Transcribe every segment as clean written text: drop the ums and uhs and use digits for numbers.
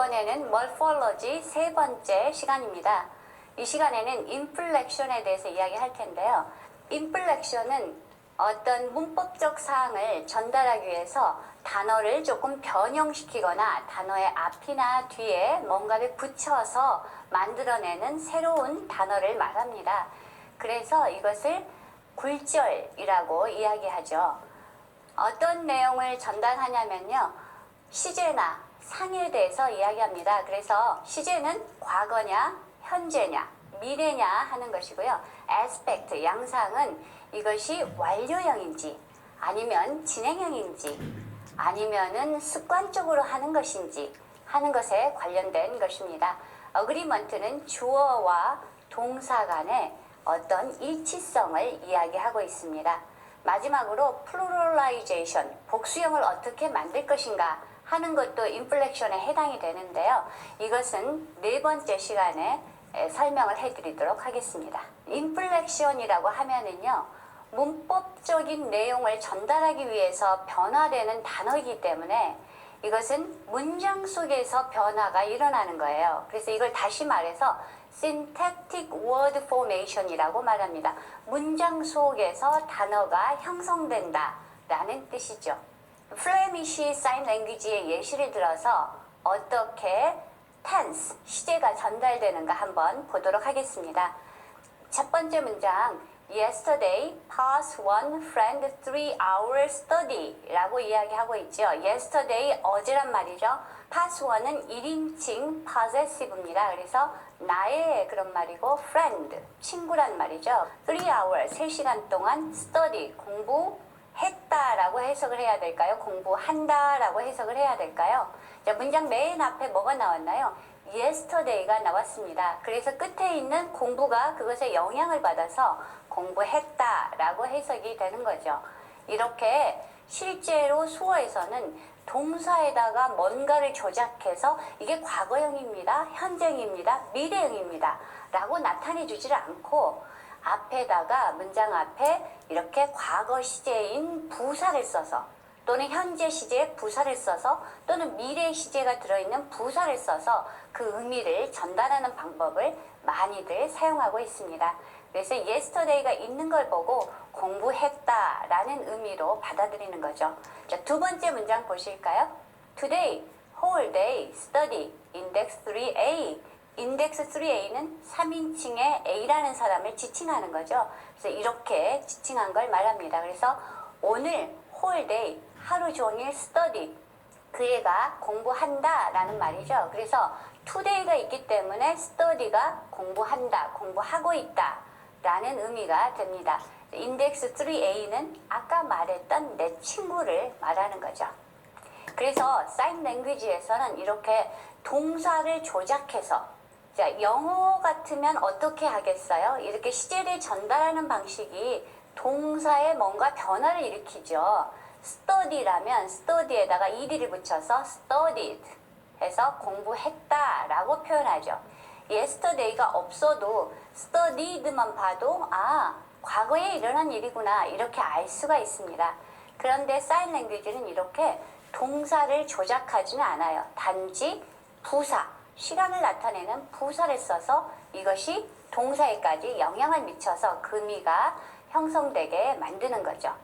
이번에는 morphology 세 번째 시간입니다. 이 시간에는 inflection에 대해서 이야기할 텐데요. inflection은 어떤 문법적 사항을 전달하기 위해서 단어를 조금 변형시키거나 단어의 앞이나 뒤에 뭔가를 붙여서 만들어내는 새로운 단어를 말합니다. 그래서 이것을 굴절이라고 이야기하죠. 어떤 내용을 전달하냐면요. 시제나 상에 대해서 이야기합니다. 그래서 시제는 과거냐, 현재냐, 미래냐 하는 것이고요. aspect, 양상은 이것이 완료형인지 아니면 진행형인지 아니면은 습관적으로 하는 것인지 하는 것에 관련된 것입니다. agreement는 주어와 동사 간의 어떤 일치성을 이야기하고 있습니다. 마지막으로 pluralization, 복수형을 어떻게 만들 것인가 하는 것도 inflection에 해당이 되는데요. 이것은 네 번째 시간에 설명을 해드리도록 하겠습니다. inflection이라고 하면은요, 문법적인 내용을 전달하기 위해서 변화되는 단어이기 때문에 이것은 문장 속에서 변화가 일어나는 거예요. 그래서 이걸 다시 말해서 syntactic word formation이라고 말합니다. 문장 속에서 단어가 형성된다 라는 뜻이죠. 플레미시 사인 랭귀지의 예시를 들어서 어떻게 tense, 시제가 전달되는가 한번 보도록 하겠습니다. 첫 번째 문장, Yesterday, pass one friend 3-hour study 라고 이야기하고 있죠. Yesterday, 어제란 말이죠. pass one은 1인칭 possessive입니다. 그래서 나의 그런 말이고 friend, 친구란 말이죠. 3-hour, 3시간 동안 study, 공부했다라고 해석을 해야 될까요? 공부한다라고 해석을 해야 될까요? 자, 문장 맨 앞에 뭐가 나왔나요? yesterday가 나왔습니다. 그래서 끝에 있는 공부가 그것에 영향을 받아서 공부했다라고 해석이 되는 거죠. 이렇게 실제로 수어에서는 동사에다가 뭔가를 조작해서 이게 과거형입니다, 현재형입니다, 미래형입니다 라고 나타내 주지를 않고 앞에다가 문장 앞에 이렇게 과거 시제인 부사를 써서 또는 현재 시제에 부사를 써서 또는 미래 시제가 들어있는 부사를 써서 그 의미를 전달하는 방법을 많이들 사용하고 있습니다. 그래서 yesterday가 있는 걸 보고 공부했다라는 의미로 받아들이는 거죠. 자, 두 번째 문장 보실까요? Today, whole day, study, index 3A. index 3A는 3인칭의 A라는 사람을 지칭하는 거죠. 그래서 이렇게 지칭한 걸 말합니다. 그래서 오늘 whole day, 하루 종일 study, 그 애가 공부한다 라는 말이죠. 그래서 today가 있기 때문에 study가 공부한다, 공부하고 있다 라는 의미가 됩니다. index 3A는 아까 말했던 내 친구를 말하는 거죠. 그래서 사인 랭귀지에서는 이렇게 동사를 조작해서, 자, 영어 같으면 어떻게 하겠어요? 이렇게 시제를 전달하는 방식이 동사에 뭔가 변화를 일으키죠. study라면 study에다가 ed를 붙여서 studied 해서 공부했다라고 표현하죠. yesterday가 없어도 studied만 봐도 과거에 일어난 일이구나 이렇게 알 수가 있습니다. 그런데 사인 랭귀지는 이렇게 동사를 조작하지는 않아요. 단지 부사, 시간을 나타내는 부사를 써서 이것이 동사에까지 영향을 미쳐서 그 의미가 형성되게 만드는 거죠.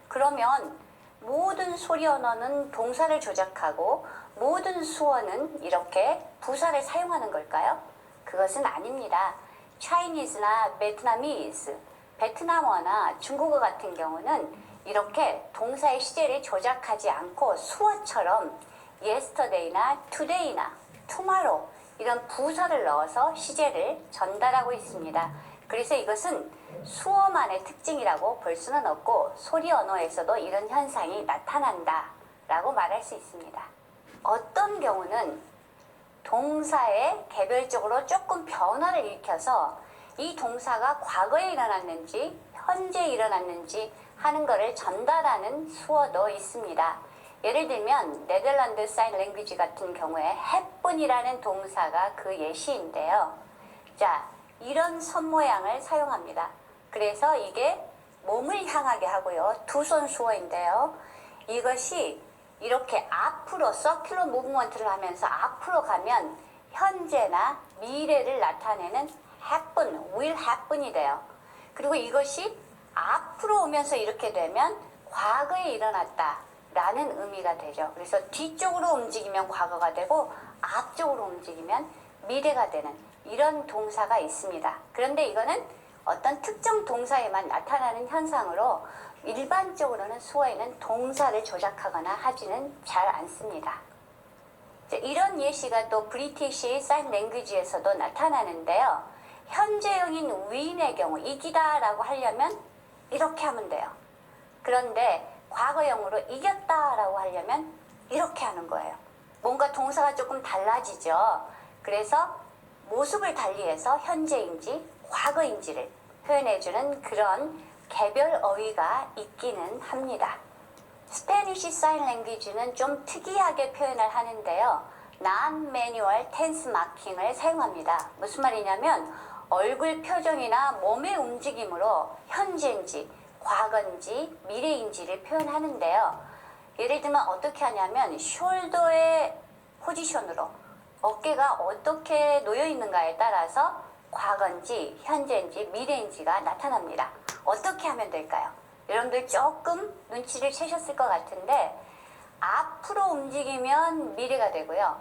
그러면 모든 소리 언어는 동사를 조작하고 모든 수어는 이렇게 부사를 사용하는 걸까요? 그것은 아닙니다. Chinese나 Vietnamese, 베트남어나 중국어 같은 경우는 이렇게 동사의 시제를 조작하지 않고 수어처럼 yesterday나 today나 tomorrow 이런 부사를 넣어서 시제를 전달하고 있습니다. 그래서 이것은 수어만의 특징이라고 볼 수는 없고 소리 언어에서도 이런 현상이 나타난다 라고 말할 수 있습니다. 어떤 경우는 동사에 개별적으로 조금 변화를 일으켜서 이 동사가 과거에 일어났는지 현재 일어났는지 하는 것을 전달하는 수어도 있습니다. 예를 들면 네덜란드 사인 랭귀지 같은 경우에 해뿐이라는 동사가 그 예시인데요. 자, 이런 손 모양을 사용합니다. 그래서 이게 몸을 향하게 하고요. 두 손 수어인데요. 이것이 이렇게 앞으로 서큘러 무브먼트를 하면서 앞으로 가면 현재나 미래를 나타내는 happen, will happen이 돼요. 그리고 이것이 앞으로 오면서 이렇게 되면 과거에 일어났다 라는 의미가 되죠. 그래서 뒤쪽으로 움직이면 과거가 되고 앞쪽으로 움직이면 미래가 되는 이런 동사가 있습니다. 그런데 이거는 어떤 특정 동사에만 나타나는 현상으로 일반적으로는 수어에는 동사를 조작하거나 하지는 잘 않습니다. 이런 예시가 또 브리티시 사인 랭귀지에서도 나타나는데요. 현재형인 w인의 경우 이기다 라고 하려면 이렇게 하면 돼요. 그런데 과거형으로 이겼다 라고 하려면 이렇게 하는 거예요. 뭔가 동사가 조금 달라지죠. 그래서 모습을 달리해서 현재인지 과거인지를 표현해주는 그런 개별 어휘가 있기는 합니다. 스페니쉬 사인 랭귀지는 좀 특이하게 표현을 하는데요. non-manual tense marking을 사용합니다. 무슨 말이냐면 얼굴 표정이나 몸의 움직임으로 현재인지 과거인지 미래인지를 표현하는데요. 예를 들면 어떻게 하냐면 숄더의 포지션으로 어깨가 어떻게 놓여 있는가에 따라서 과거인지 현재인지 미래인지가 나타납니다. 어떻게 하면 될까요? 여러분들 조금 눈치를 채셨을 것 같은데 앞으로 움직이면 미래가 되고요.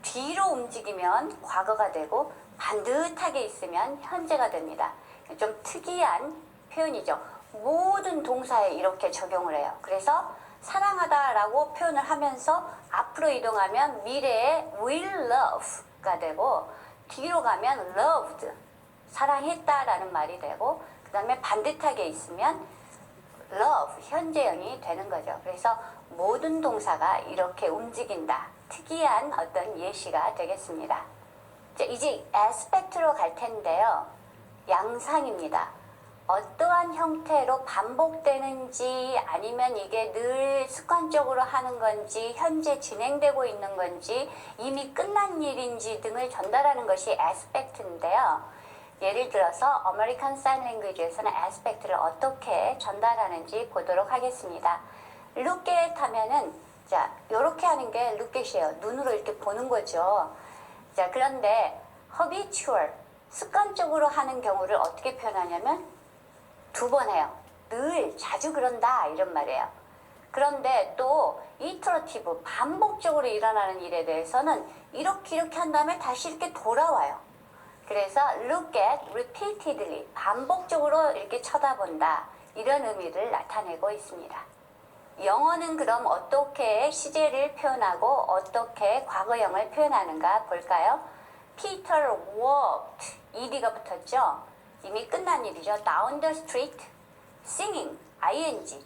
뒤로 움직이면 과거가 되고 반듯하게 있으면 현재가 됩니다. 좀 특이한 표현이죠. 모든 동사에 이렇게 적용을 해요. 그래서 사랑하다라고 표현을 하면서 앞으로 이동하면 미래에 will love가 되고 뒤로 가면 loved, 사랑했다라는 말이 되고 그 다음에 반듯하게 있으면 love, 현재형이 되는 거죠. 그래서 모든 동사가 이렇게 움직인다. 특이한 어떤 예시가 되겠습니다. 이제 aspect로 갈 텐데요. 양상입니다. 어떠한 형태로 반복되는지 아니면 이게 늘 습관적으로 하는 건지 현재 진행되고 있는 건지 이미 끝난 일인지 등을 전달하는 것이 aspect인데요. 예를 들어서 아메리칸 사인 랭귀지에서는 aspect를 어떻게 전달하는지 보도록 하겠습니다. look at 하면은 자, 요렇게 하는 게 look at이에요. 눈으로 이렇게 보는 거죠. 자, 그런데 habitual, 습관적으로 하는 경우를 어떻게 표현하냐면 두 번 해요. 늘, 자주 그런다 이런 말이에요. 그런데 또 iterative, 반복적으로 일어나는 일에 대해서는 이렇게 한 다음에 다시 이렇게 돌아와요. 그래서 look at repeatedly, 반복적으로 이렇게 쳐다본다 이런 의미를 나타내고 있습니다. 영어는 그럼 어떻게 시제를 표현하고 어떻게 과거형을 표현하는가 볼까요? Peter walked, ed가 붙었죠? 이미 끝난 일이죠. Down the street, singing, ing,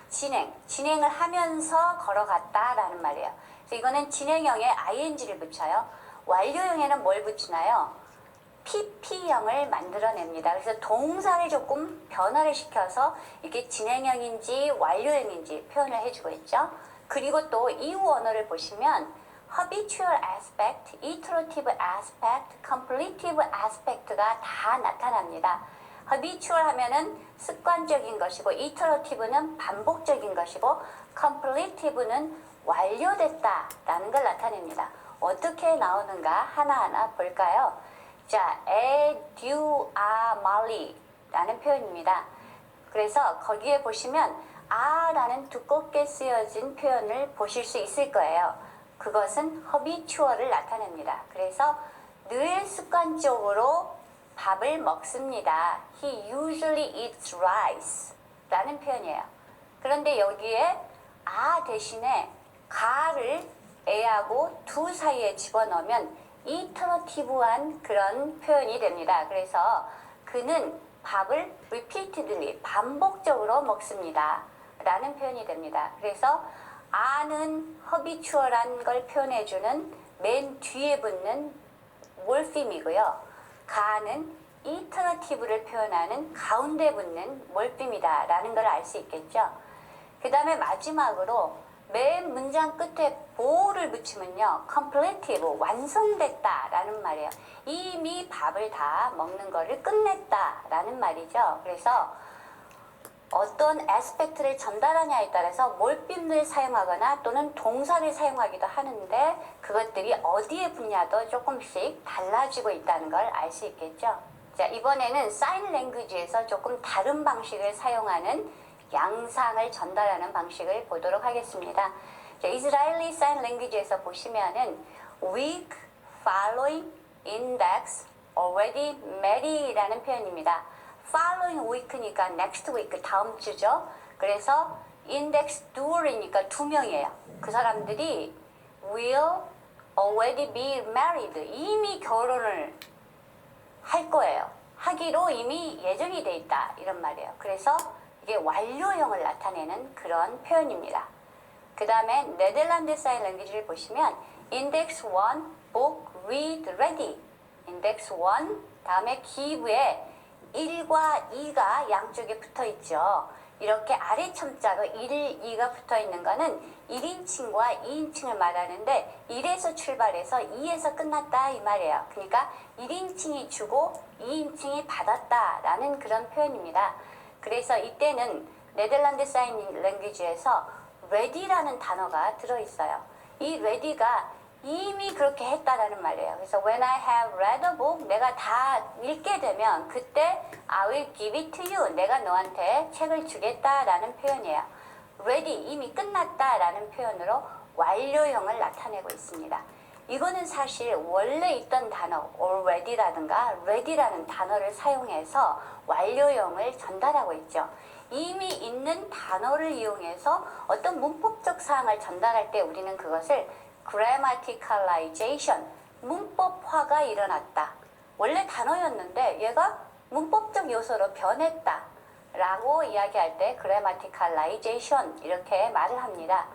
진행을 하면서 걸어갔다라는 말이에요. 그래서 이거는 진행형에 ing를 붙여요. 완료형에는 뭘 붙이나요? pp형을 만들어냅니다. 그래서 동사를 조금 변화를 시켜서 이게 진행형인지 완료형인지 표현을 해주고 있죠. 그리고 또 이후 언어를 보시면 habitual aspect, iterative aspect, completive aspect가 다 나타납니다. habitual 하면은 습관적인 것이고 iterative는 반복적인 것이고 completive는 완료됐다라는 걸 나타냅니다. 어떻게 나오는가 하나하나 볼까요? 자, eduamali 라는 표현입니다. 그래서 거기에 보시면 라는 두껍게 쓰여진 표현을 보실 수 있을 거예요. 그것은 habitual을 나타냅니다. 그래서 늘 습관적으로 밥을 먹습니다. He usually eats rice 라는 표현이에요. 그런데 여기에 대신에 가를 애하고 두 사이에 집어넣으면 이터러티브한 그런 표현이 됩니다. 그래서 그는 밥을 repeatedly, 반복적으로 먹습니다 라는 표현이 됩니다. 그래서 는 habitual한 걸 표현해주는 맨 뒤에 붙는 몰핌이고요. 가는 이터러티브를 표현하는 가운데 붙는 몰핌이다 라는 걸 알 수 있겠죠. 그 다음에 마지막으로 맨 문장 끝에 보를 붙이면요, completive, 완성됐다 라는 말이에요. 이미 밥을 다 먹는 거를 끝냈다 라는 말이죠. 그래서 어떤 애스펙트를 전달하냐에 따라서 몰빛을 사용하거나 또는 동사를 사용하기도 하는데 그것들이 어디에 붙냐도 조금씩 달라지고 있다는 걸 알 수 있겠죠. 자, 이번에는 사인 랭귀지에서 조금 다른 방식을 사용하는 양상을 전달하는 방식을 보도록 하겠습니다. 자, 이스라엘리 사인 랭귀지에서 보시면은 week, following, index, already, mary라는 표현입니다. following week니까 next week, 다음 주죠. 그래서 index during이니까 두 명이에요. 그 사람들이 will already be married, 이미 결혼을 할 거예요. 하기로 이미 예정이 돼 있다, 이런 말이에요. 그래서 이게 완료형을 나타내는 그런 표현입니다. 그 다음에 네덜란드 사인 랭귀지를 보시면 index 1, book, read, ready. index 1 다음에 give에 1과 2가 양쪽에 붙어 있죠. 이렇게 아래 첨자로 1, 2가 붙어 있는 거는 1인칭과 2인칭을 말하는데 1에서 출발해서 2에서 끝났다 이 말이에요. 그러니까 1인칭이 주고 2인칭이 받았다 라는 그런 표현입니다. 그래서 이때는 네덜란드 사인 랭귀지에서 ready라는 단어가 들어있어요. 이 ready가 이미 그렇게 했다라는 말이에요. 그래서 when I have read a book, 내가 다 읽게 되면 그때 I will give it to you, 내가 너한테 책을 주겠다라는 표현이에요. ready, 이미 끝났다라는 표현으로 완료형을 나타내고 있습니다. 이거는 사실 원래 있던 단어 already라든가 ready라는 단어를 사용해서 완료형을 전달하고 있죠. 이미 있는 단어를 이용해서 어떤 문법적 사항을 전달할 때 우리는 그것을 grammaticalization, 문법화가 일어났다. 원래 단어였는데 얘가 문법적 요소로 변했다 라고 이야기할 때 grammaticalization 이렇게 말을 합니다.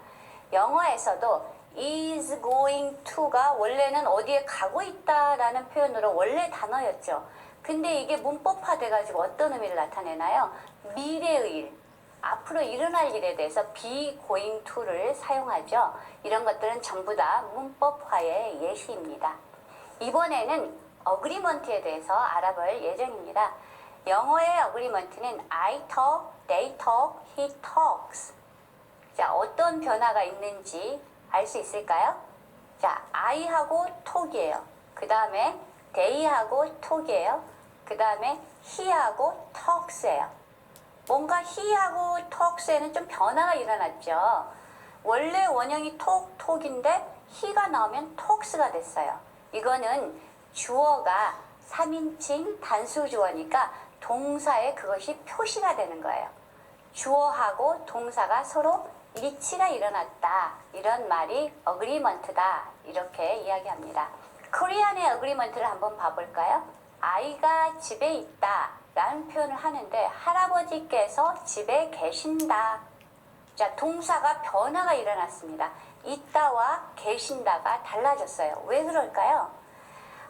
영어에서도 is going to가 원래는 어디에 가고 있다라는 표현으로 원래 단어였죠. 근데 이게 문법화 돼가지고 어떤 의미를 나타내나요? 미래의 일, 앞으로 일어날 일에 대해서 be going to를 사용하죠. 이런 것들은 전부 다 문법화의 예시입니다. 이번에는 어그리먼트에 대해서 알아볼 예정입니다. 영어의 어그리먼트는 I talk, they talk, he talks. 자, 어떤 변화가 있는지 알 수 있을까요? 자, I하고 talk이에요. 그 다음에 they하고 talk이에요. 그 다음에 he하고 talks예요. 뭔가 he하고 talks에는 좀 변화가 일어났죠. 원래 원형이 talk인데 he가 나오면 talks가 됐어요. 이거는 주어가 3인칭 단수 주어니까 동사에 그것이 표시가 되는 거예요. 주어하고 동사가 서로 일치가 일어났다. 이런 말이 어그리먼트다. 이렇게 이야기합니다. 코리안의 어그리먼트를 한번 봐볼까요? 아이가 집에 있다 라는 표현을 하는데 할아버지께서 집에 계신다. 자, 동사가 변화가 일어났습니다. 있다와 계신다가 달라졌어요. 왜 그럴까요?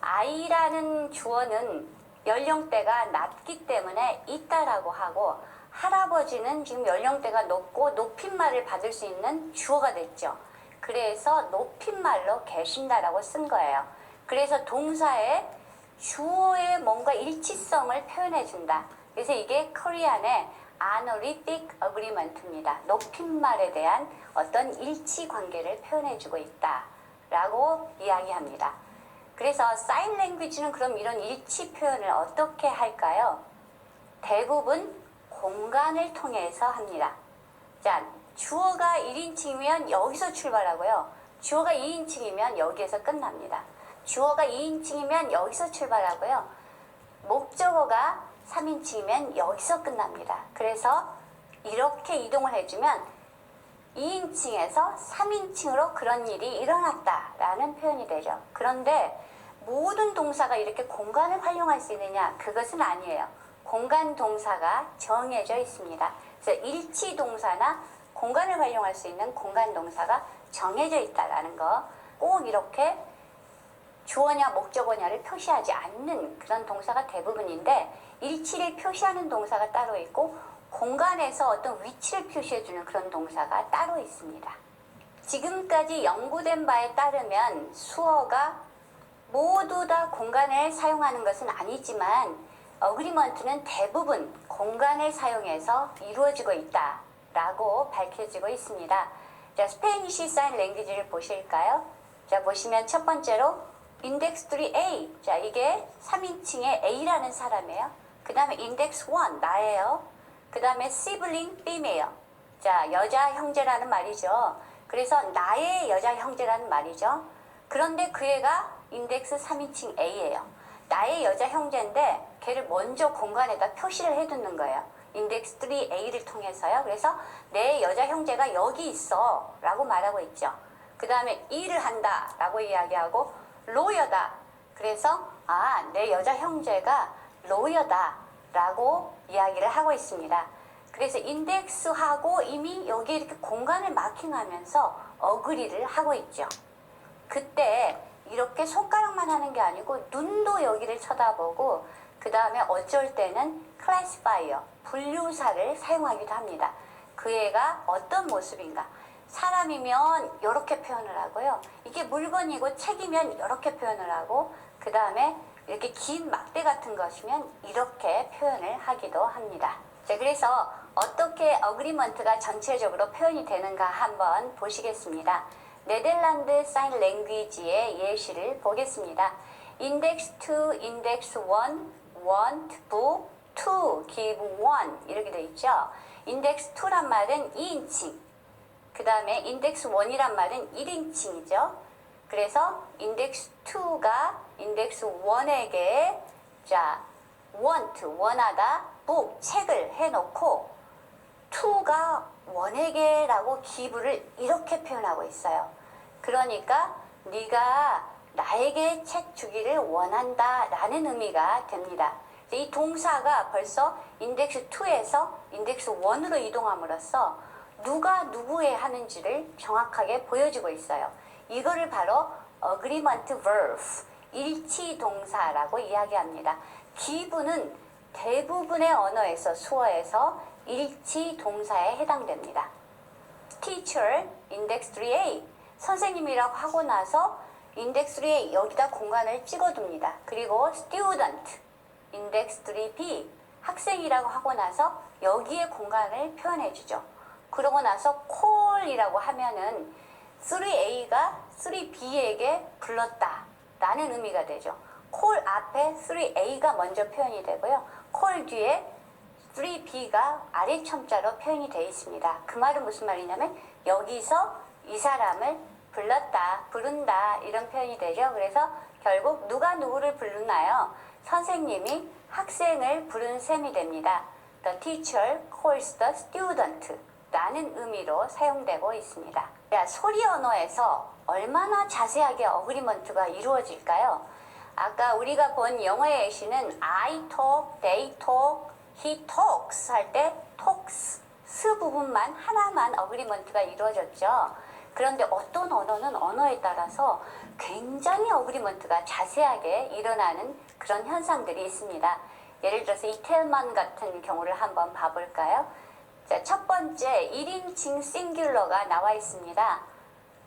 아이라는 주어는 연령대가 낮기 때문에 있다라고 하고 할아버지는 지금 연령대가 높고 높임말을 받을 수 있는 주어가 됐죠. 그래서 높임말로 계신다라고 쓴 거예요. 그래서 동사에 주어의 뭔가 일치성을 표현해준다. 그래서 이게 코리안의 analytic agreement입니다. 높임말에 대한 어떤 일치 관계를 표현해주고 있다라고 이야기합니다. 그래서 사인 랭귀지는 그럼 이런 일치 표현을 어떻게 할까요? 대부분 공간을 통해서 합니다. 자, 주어가 1인칭이면 여기서 출발하고요. 주어가 2인칭이면 여기에서 끝납니다. 주어가 2인칭이면 여기서 출발하고요. 목적어가 3인칭이면 여기서 끝납니다. 그래서 이렇게 이동을 해주면 2인칭에서 3인칭으로 그런 일이 일어났다라는 표현이 되죠. 그런데 모든 동사가 이렇게 공간을 활용할 수 있느냐? 그것은 아니에요. 공간 동사가 정해져 있습니다. 그래서 일치 동사나 공간을 활용할 수 있는 공간 동사가 정해져 있다라는 거 꼭 이렇게 주어냐 목적어냐를 표시하지 않는 그런 동사가 대부분인데 일치를 표시하는 동사가 따로 있고 공간에서 어떤 위치를 표시해주는 그런 동사가 따로 있습니다. 지금까지 연구된 바에 따르면 수어가 모두 다 공간을 사용하는 것은 아니지만 어그리먼트는 대부분 공간을 사용해서 이루어지고 있다라고 밝혀지고 있습니다. 자, 스페니쉬 사인 랭귀지를 보실까요? 자, 보시면 첫 번째로 인덱스 3A. 자, 이게 3인칭의 A라는 사람이에요. 그 다음에 인덱스 1, 나예요. 그 다음에 시블링 B매요. 자, 여자 형제라는 말이죠. 그래서 나의 여자 형제라는 말이죠. 그런데 그 애가 인덱스 3인칭 A예요. 나의 여자 형제인데 걔를 먼저 공간에다 표시를 해두는 거예요. 인덱스 3A를 통해서요. 그래서 내 여자 형제가 여기 있어 라고 말하고 있죠. 그 다음에 일을 한다 라고 이야기하고 로여다. 그래서 내 여자 형제가 로여다 라고 이야기를 하고 있습니다. 그래서 인덱스하고 이미 여기 이렇게 공간을 마킹하면서 어그리를 하고 있죠. 그때 이렇게 손가락만 하는 게 아니고 눈도 여기를 쳐다보고 그 다음에 어쩔 때는 클래시파이어, 분류사를 사용하기도 합니다. 그 애가 어떤 모습인가. 사람이면 이렇게 표현을 하고요. 이게 물건이고 책이면 이렇게 표현을 하고 그 다음에 이렇게 긴 막대 같은 것이면 이렇게 표현을 하기도 합니다. 자, 그래서 어떻게 어그리먼트가 전체적으로 표현이 되는가 한번 보시겠습니다. 네덜란드 사인 랭귀지의 예시를 보겠습니다. 인덱스 2, 인덱스 1, want, book, to, give, one 이렇게 되어 있죠. 인덱스 2란 말은 2인칭, 그 다음에 인덱스 1이란 말은 1인칭이죠. 그래서 인덱스 2가 인덱스 1에게 자, want, 원하다, book, 책을 해놓고 2가 1에게 라고 give를 이렇게 표현하고 있어요. 그러니까 네가 나에게 책 주기를 원한다 라는 의미가 됩니다. 이 동사가 벌써 인덱스 2에서 인덱스 1으로 이동함으로써 누가 누구에 하는지를 정확하게 보여주고 있어요. 이거를 바로 agreement verb, 일치 동사라고 이야기합니다. give는 대부분의 언어에서 수어에서 일치 동사에 해당됩니다. teacher, index 3a. 선생님이라고 하고 나서 index 3a 여기다 공간을 찍어둡니다. 그리고 student, index 3b. 학생이라고 하고 나서 여기에 공간을 표현해주죠. 그러고 나서 call이라고 하면은 3a가 3b에게 불렀다 라는 의미가 되죠. call 앞에 3a가 먼저 표현이 되고요. call 뒤에 3b가 아래 첨자로 표현이 되어 있습니다. 그 말은 무슨 말이냐면 여기서 이 사람을 불렀다, 부른다 이런 표현이 되죠. 그래서 결국 누가 누구를 부르나요? 선생님이 학생을 부른 셈이 됩니다. The teacher calls the student 라는 의미로 사용되고 있습니다. 자, 소리 언어에서 얼마나 자세하게 어그리먼트가 이루어질까요? 아까 우리가 본 영어의 예시는 I talk, they talk, he talks 할 때 talks 스 부분만 하나만 어그리먼트가 이루어졌죠. 그런데 어떤 언어는 언어에 따라서 굉장히 어그리먼트가 자세하게 일어나는 그런 현상들이 있습니다. 예를 들어서 이태만 같은 경우를 한번 봐볼까요? 자, 첫 번째 1인칭 싱귤러가 나와 있습니다.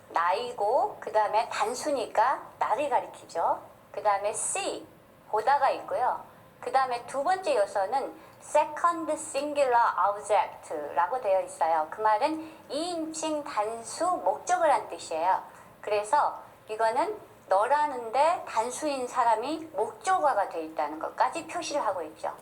나이고 그 다음에 단수니까 나를 가리키죠. 그 다음에 see, 보다가 있고요. 그 다음에 두 번째 요소는 second singular object라고 되어 있어요. 그 말은 2인칭 단수 목적을 한 뜻이에요. 그래서 이거는 너라는데 단수인 사람이 목적어가 되어 있다는 것까지 표시를 하고 있죠.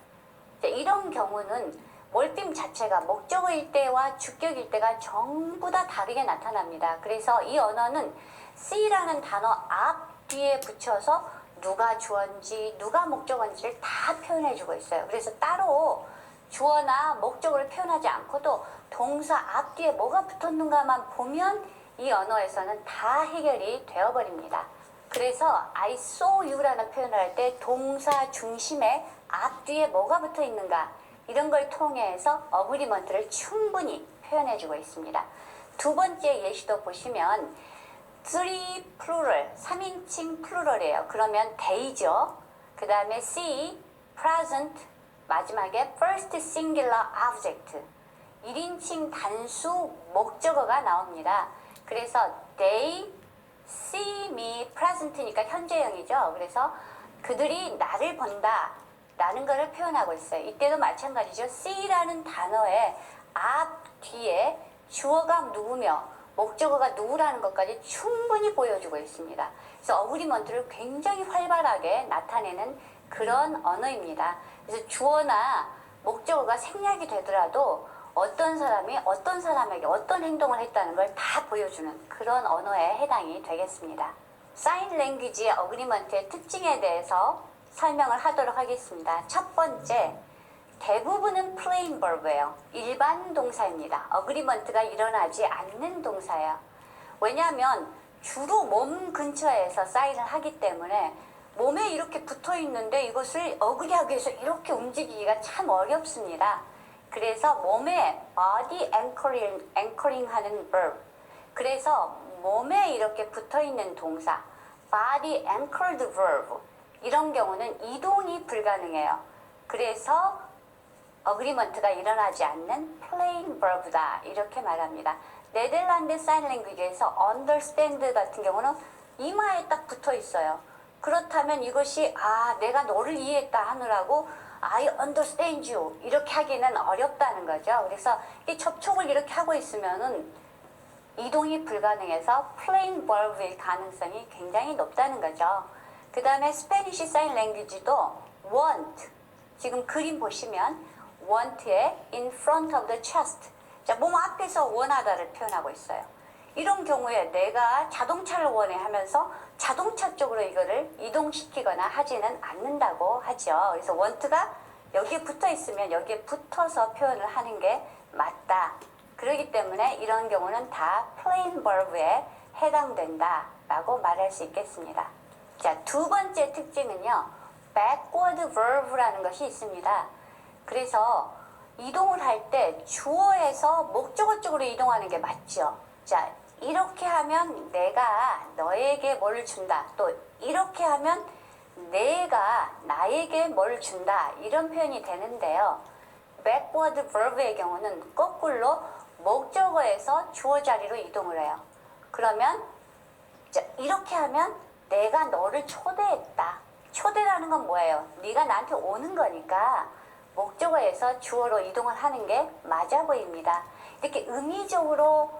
이런 경우는 몰빔 자체가 목적어일 때와 주격일 때가 전부 다 다르게 나타납니다. 그래서 이 언어는 C라는 단어 앞 뒤에 붙여서 누가 주어인지 누가 목적어인지를 다 표현해주고 있어요. 그래서 따로 주어나 목적어를 표현하지 않고도 동사 앞뒤에 뭐가 붙었는가만 보면 이 언어에서는 다 해결이 되어버립니다. 그래서 I saw you라는 표현을 할 때 동사 중심에 앞뒤에 뭐가 붙어 있는가 이런 걸 통해서 어그리먼트를 충분히 표현해주고 있습니다. 두 번째 예시도 보시면 3 plural, 3인칭 플루럴이에요. 그러면 they죠. 그 다음에 C, present, 마지막에 first singular object, 1인칭 단수 목적어가 나옵니다. 그래서 they see me present니까 현재형이죠. 그래서 그들이 나를 본다. 라는 것을 표현하고 있어요. 이때도 마찬가지죠. see라는 단어의 앞, 뒤에 주어가 누구며 목적어가 누구라는 것까지 충분히 보여주고 있습니다. 그래서 어그리먼트를 굉장히 활발하게 나타내는 그런 언어입니다. 그래서 주어나 목적어가 생략이 되더라도 어떤 사람이 어떤 사람에게 어떤 행동을 했다는 걸 다 보여주는 그런 언어에 해당이 되겠습니다. 사인 랭귀지의 어그리먼트의 특징에 대해서 설명을 하도록 하겠습니다. 첫 번째, 대부분은 plain verb예요. 일반 동사입니다. 어그리먼트가 일어나지 않는 동사예요. 왜냐하면 주로 몸 근처에서 사인을 하기 때문에 몸에 이렇게 붙어 있는데 이것을 어그리하기 위해서 이렇게 움직이기가 참 어렵습니다. 그래서 몸에 body anchoring 하는 verb, 그래서 몸에 이렇게 붙어 있는 동사 body anchored verb, 이런 경우는 이동이 불가능해요. 그래서 어그리먼트가 일어나지 않는 plain verb다 이렇게 말합니다. 네덜란드 사인 랭귀지에서 understand 같은 경우는 이마에 딱 붙어 있어요. 그렇다면 이것이 내가 너를 이해했다 하느라고 I understand you 이렇게 하기는 어렵다는 거죠. 그래서 이 접촉을 이렇게 하고 있으면은 이동이 불가능해서 plain verb일 가능성이 굉장히 높다는 거죠. 그 다음에 스페니쉬 사인 랭귀지도 want, 지금 그림 보시면 want의 in front of the chest, 자, 몸 앞에서 원하다를 표현하고 있어요. 이런 경우에 내가 자동차를 원해 하면서 자동차 쪽으로 이거를 이동시키거나 하지는 않는다고 하죠. 그래서 want가 여기에 붙어 있으면 여기에 붙어서 표현을 하는 게 맞다. 그렇기 때문에 이런 경우는 다 plain verb에 해당된다라고 말할 수 있겠습니다. 자, 두 번째 특징은요, backward verb라는 것이 있습니다. 그래서 이동을 할 때 주어에서 목적어 쪽으로 이동하는 게 맞죠. 자, 이렇게 하면 내가 너에게 뭘 준다. 또 이렇게 하면 내가 나에게 뭘 준다. 이런 표현이 되는데요. backward verb의 경우는 거꾸로 목적어에서 주어 자리로 이동을 해요. 그러면 자, 이렇게 하면 내가 너를 초대했다. 초대라는 건 뭐예요? 네가 나한테 오는 거니까 목적어에서 주어로 이동을 하는 게 맞아 보입니다. 이렇게 의미적으로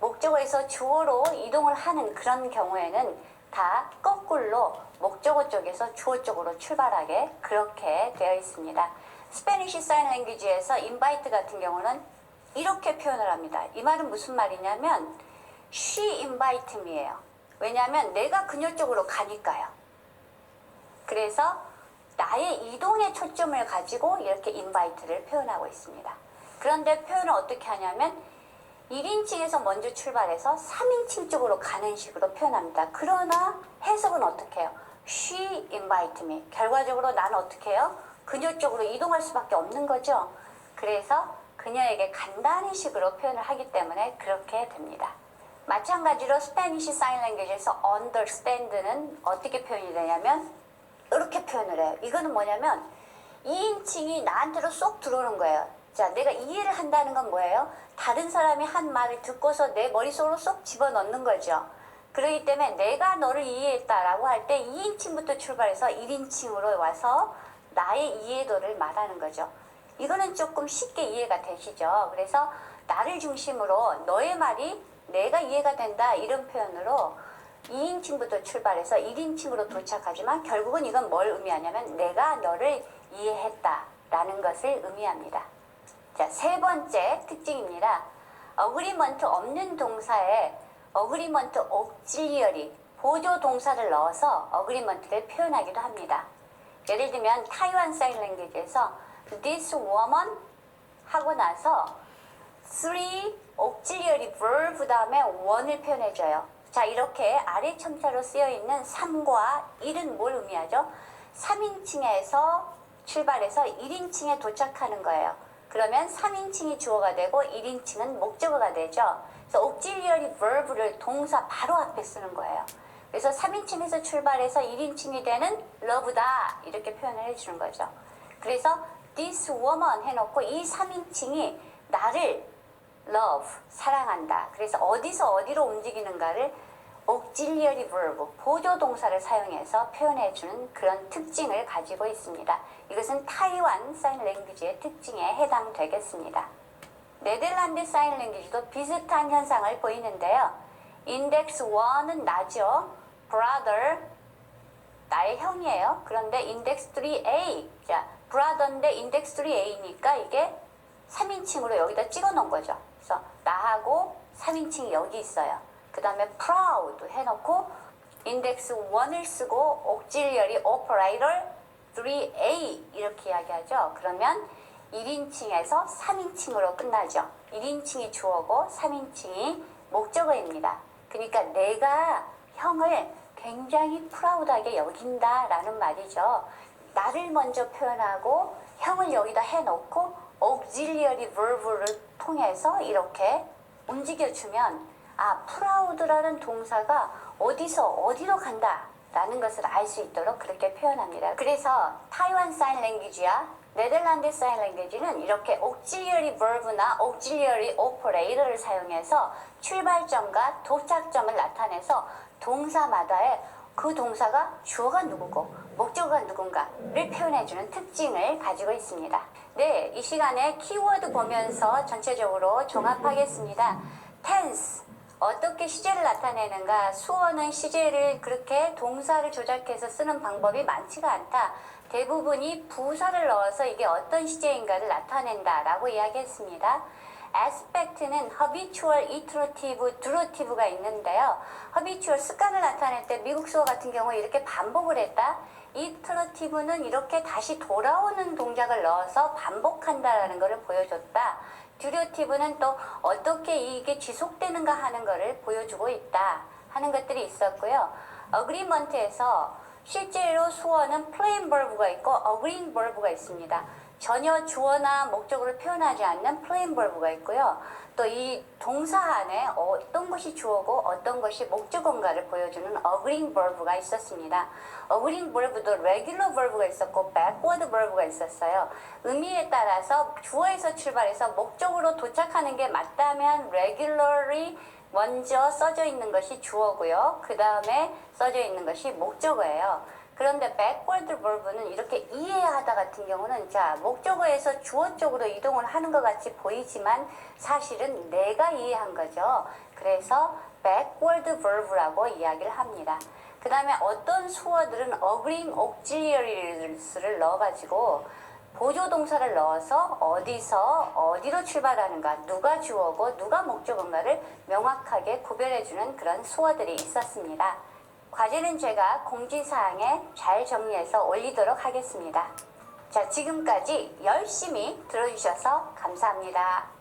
목적어에서 주어로 이동을 하는 그런 경우에는 다 거꾸로 목적어 쪽에서 주어 쪽으로 출발하게 그렇게 되어 있습니다. 스페니쉬 사인 랭귀지에서 invite 같은 경우는 이렇게 표현을 합니다. 이 말은 무슨 말이냐면 she invite me예요. 왜냐하면 내가 그녀 쪽으로 가니까요. 그래서 나의 이동에 초점을 가지고 이렇게 invite를 표현하고 있습니다. 그런데 표현을 어떻게 하냐면 1인칭에서 먼저 출발해서 3인칭 쪽으로 가는 식으로 표현합니다. 그러나 해석은 어떻게 해요? She invite me. 결과적으로 나는 어떻게 해요? 그녀 쪽으로 이동할 수밖에 없는 거죠. 그래서 그녀에게 간다는 식으로 표현을 하기 때문에 그렇게 됩니다. 마찬가지로 스페니쉬 사인 랭귀지에서 understand는 어떻게 표현이 되냐면 이렇게 표현을 해요. 이거는 뭐냐면 2인칭이 나한테로 쏙 들어오는 거예요. 자, 내가 이해를 한다는 건 뭐예요? 다른 사람이 한 말을 듣고서 내 머릿속으로 쏙 집어넣는 거죠. 그렇기 때문에 내가 너를 이해했다라고 할 때 2인칭부터 출발해서 1인칭으로 와서 나의 이해도를 말하는 거죠. 이거는 조금 쉽게 이해가 되시죠? 그래서 나를 중심으로 너의 말이 내가 이해가 된다 이런 표현으로 2인칭부터 출발해서 1인칭으로 도착하지만 결국은 이건 뭘 의미하냐면 내가 너를 이해했다라는 것을 의미합니다. 자, 세 번째 특징입니다. 어그리먼트 없는 동사에 어그리먼트 옥질리어리 보조 동사를 넣어서 어그리먼트를 표현하기도 합니다. 예를 들면 타이완 사인 랭귀지에서 this woman 하고 나서 three auxiliary verb 다음에 one을 표현해줘요. 자, 이렇게 아래 첨자로 쓰여있는 3과 1은 뭘 의미하죠? 3인칭에서 출발해서 1인칭에 도착하는 거예요. 그러면 3인칭이 주어가 되고 1인칭은 목적어가 되죠. 그래서 auxiliary verb를 동사 바로 앞에 쓰는 거예요. 그래서 3인칭에서 출발해서 1인칭이 되는 love다 이렇게 표현을 해주는 거죠. 그래서 this woman 해놓고 이 3인칭이 나를 love, 사랑한다. 그래서 어디서 어디로 움직이는가를 auxiliary verb, 보조 동사를 사용해서 표현해주는 그런 특징을 가지고 있습니다. 이것은 타이완 사인 랭귀지의 특징에 해당되겠습니다. 네덜란드 사인 랭귀지도 비슷한 현상을 보이는데요. 인덱스 1은 나죠. brother, 나의 형이에요. 그런데 인덱스 3a, 자, brother인데 인덱스 3a니까 이게 3인칭으로 여기다 찍어 놓은 거죠. 그래서 나하고 3인칭이 여기 있어요. 그 다음에 proud 해놓고 인덱스 1을 쓰고 auxiliary operator 3a 이렇게 이야기하죠. 그러면 1인칭에서 3인칭으로 끝나죠. 1인칭이 주어고 3인칭이 목적어입니다. 그러니까 내가 형을 굉장히 프라우드하게 여긴다라는 말이죠. 나를 먼저 표현하고 형을 여기다 해놓고 auxiliary verb를 통해서 이렇게 움직여주면 프라우드라는 동사가 어디서 어디로 간다 라는 것을 알 수 있도록 그렇게 표현합니다. 그래서 타이완 사인 랭귀지와 네덜란드 사인 랭귀지는 이렇게 auxiliary verb나 auxiliary operator를 사용해서 출발점과 도착점을 나타내서 동사마다의 그 동사가 주어가 누구고 목적어가 누군가를 표현해주는 특징을 가지고 있습니다. 네, 이 시간에 키워드 보면서 전체적으로 종합하겠습니다. tense, 어떻게 시제를 나타내는가? 수어는 시제를 그렇게 동사를 조작해서 쓰는 방법이 많지가 않다. 대부분이 부사를 넣어서 이게 어떤 시제인가를 나타낸다라고 이야기했습니다. aspect는 habitual, iterative, durative가 있는데요. habitual, 습관을 나타낼 때 미국 수어 같은 경우에 이렇게 반복을 했다. iterative는 이렇게 다시 돌아오는 동작을 넣어서 반복한다라는 것을 보여줬다. 듀러티브는 또 어떻게 이게 지속되는가 하는 것을 보여주고 있다 하는 것들이 있었고요. 어그리먼트에서 실제로 수어는 plain verb가 있고 agreeing verb가 있습니다. 전혀 주어나 목적어를 표현하지 않는 plain verb가 있고요. 또 이 동사 안에 어떤 것이 주어고 어떤 것이 목적어인가를 보여주는 agreeing verb가 있었습니다. agreeing verb도 regular verb가 있었고 backward verb가 있었어요. 의미에 따라서 주어에서 출발해서 목적으로 도착하는 게 맞다면 regularly 먼저 써져 있는 것이 주어고요. 그 다음에 써져 있는 것이 목적어예요. 그런데 backward verb는 이렇게 이해하다 같은 경우는 자 목적어에서 주어 쪽으로 이동을 하는 것 같이 보이지만 사실은 내가 이해한 거죠. 그래서 backward verb라고 이야기를 합니다. 그 다음에 어떤 수어들은 agreeing auxiliaries를 넣어가지고 보조동사를 넣어서 어디서 어디로 출발하는가, 누가 주어고 누가 목적어인가를 명확하게 구별해주는 그런 수어들이 있었습니다. 과제는 제가 공지사항에 잘 정리해서 올리도록 하겠습니다. 자, 지금까지 열심히 들어주셔서 감사합니다.